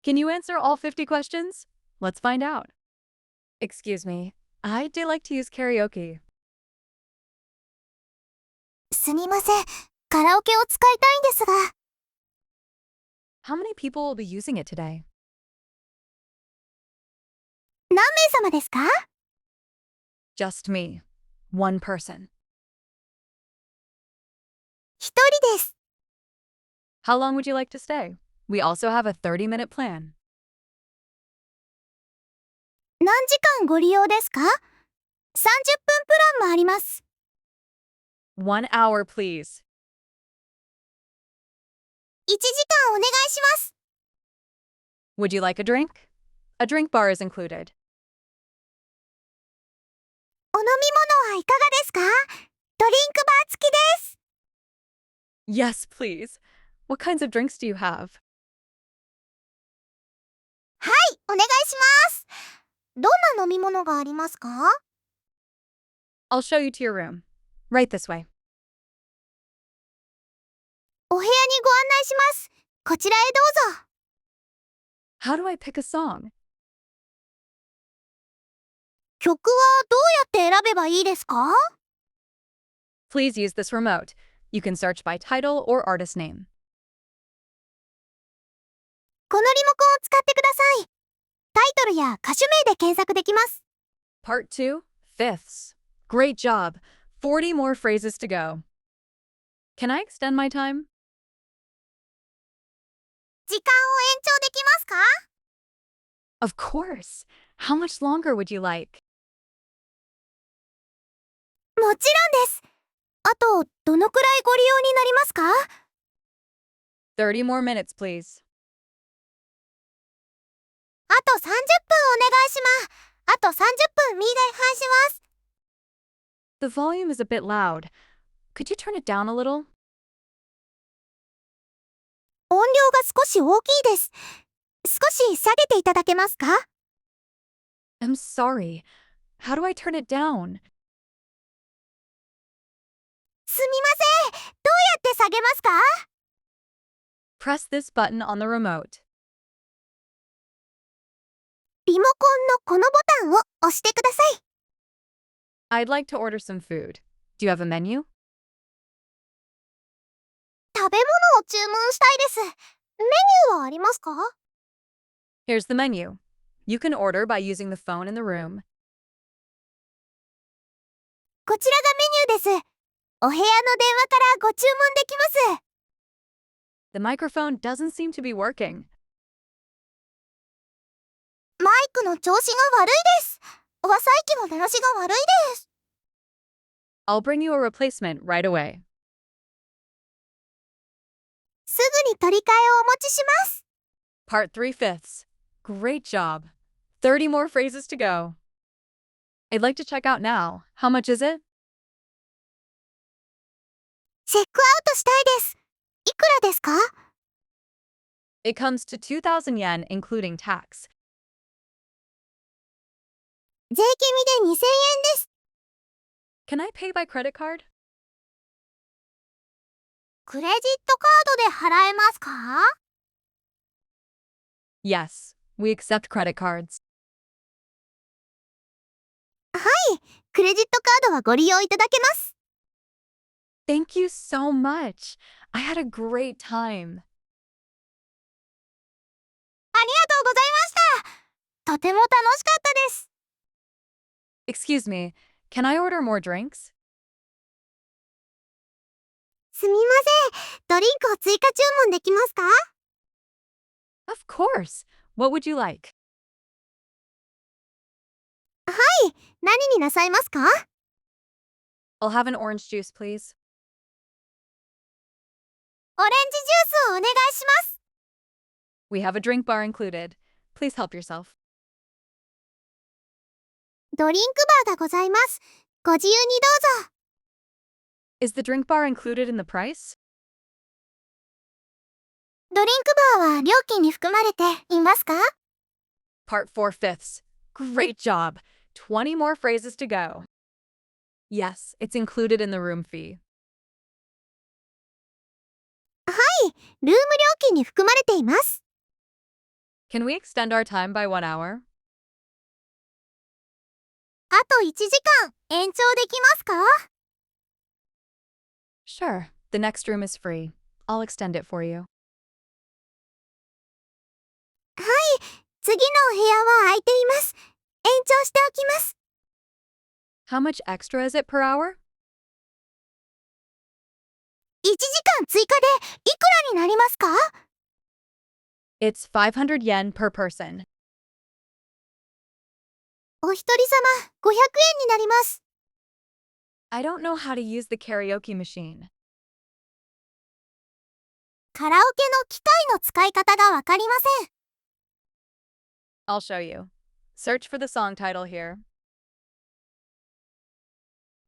Can you answer all 50 questions? Let's find out. Excuse me, I'd like to use karaoke. すみません。カラオケを使いたいんですが。How many people will be using it today? 何名様ですか？ Just me. One person. 一人です。How long would you like to stay? We also have a 30-minute plan. 何時間ご利用ですか？ 30 分プランもあります。1 hour, please. 1時間お願いします。Would you like a drink? A drink bar is included. お飲み物はいかがですか？ドリンクバー付きです。Yes, please. What kinds of drinks do you have? はい、お願いします。どんな飲み物がありますか？ I'll show you to your room. Right this way. お部屋にご案内します。こちらへどうぞ。How do I pick a song? 曲はどうやって選べばいいですか？ Please use this remote. You can search by title or artist name. このリモコンを使ってください。タイトルや歌手名で検索できます。Part 2, fifths. Great job. 40 more phrases to go. Can I extend my time? 時間を延長できますか？ Of course. How much longer would you like? もちろんです。あと、どのくらいご利用になりますか？ 30 more minutes, please. あと30分お願いします。あと30分見返します。The volume is a bit loud. Could you turn it down a little? 音量が少し大きいです。少し下げていただけますか？ I'm sorry. How do I turn it down? すみません。どうやって下げますか？ Press this button on the remote. リモコンのこのボタンを押してください。I'd like to order some food. Do you have a menu? 食べ物を注文したいです。メニューはありますか？ Here's the menu. You can order by using the phone in the room. こちらがメニューです。お部屋の電話からご注文できます。The microphone doesn't seem to be working. マイクの調子が悪いです。話さ機の出だしが悪いです。I'll bring you a replacement right away. すぐに取り替えをお持ちします。Part 3 fifths. Great job. 30 more phrases to go. I'd like to check out now. How much is it? チェックアウトしたいです。いくらですか？ It comes to 2,000 yen, including tax. 税金みで2000円です。Can I pay by credit card? クレジットカードで払えますか？ Yes, we accept credit cards. はい、クレジットカードはご利用いただけます。Thank you so much. I had a great time. ありがとうございました。とても楽しかったです。Excuse me, can I order more drinks? すみません。ドリンクを追加注文できますか？ Of course. What would you like? はい、何になさいますか？ I'll have an orange juice, please. オレンジジュースをお願いします。We have a drink bar included. Please help yourself. ドリンクバーがございます。ご自由にどうぞ。Is the drink bar included in the price? ドリンクバーは料金に含まれていますか？ Part 4 fifths. Great job. 20 more phrases to go. Yes, it's included in the room fee. はい、ルーム料金に含まれています。Can we extend our time by 1 hour? あと1時間延長できますか？ Sure. The next room is free. I'll extend it for you. 次のお部屋は空いています。延長しておきます。How much extra is it per hour? 1時間追加でいくらになりますか？ It's 500 yen per person. お一人様500円になります。I don't know how to use the karaoke machine. カラオケの機械の使い方がわかりません。I'll show you. Search for the song title here.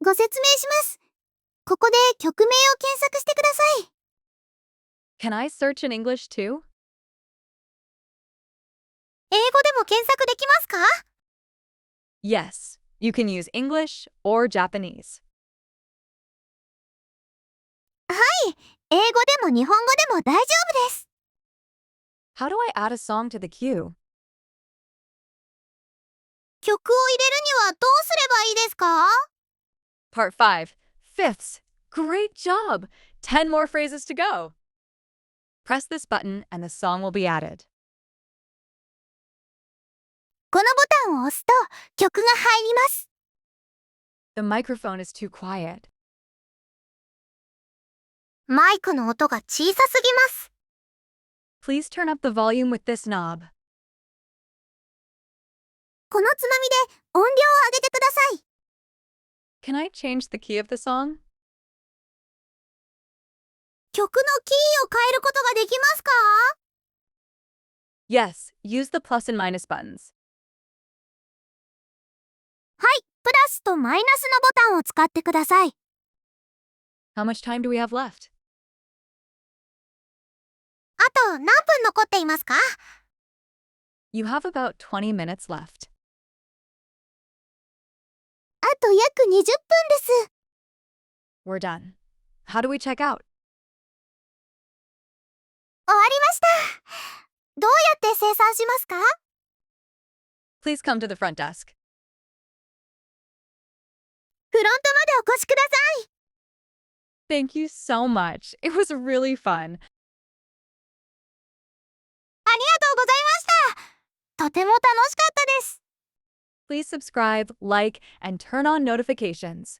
ご説明します。ここで曲名を検索してください。Can I search in English too? 英語でも検索できますか？ Yes. You can use English or Japanese. 英語でも日本語でも大丈夫です。How do I add a song to the queue? 曲を入れるにはどうすればいいですか？ Part 5. Fifths. Great job! 10 more phrases to go. Press this button and the song will be added. このボタンを押すと曲が入ります。The microphone is too quiet. マイクの音が小さすぎます。Please turn up the volume with this knob. このつまみで音量を上げてください。Can I change the key of the song? 曲のキーを変えることができますか？ Yes, use the plus and minus buttons. はい、プラスとマイナスのボタンを使ってください。How much time do we have left? あと何分残っていますか？ You have about 20 minutes left. あと約20分です。We're done. How do we check out? 終わりました。どうやって清算しますか？ Please come to the front desk. フロントまでお越しください。Thank you so much. It was really fun. ありがとうございました。とても楽しかったです。Please subscribe, like, and turn on notifications.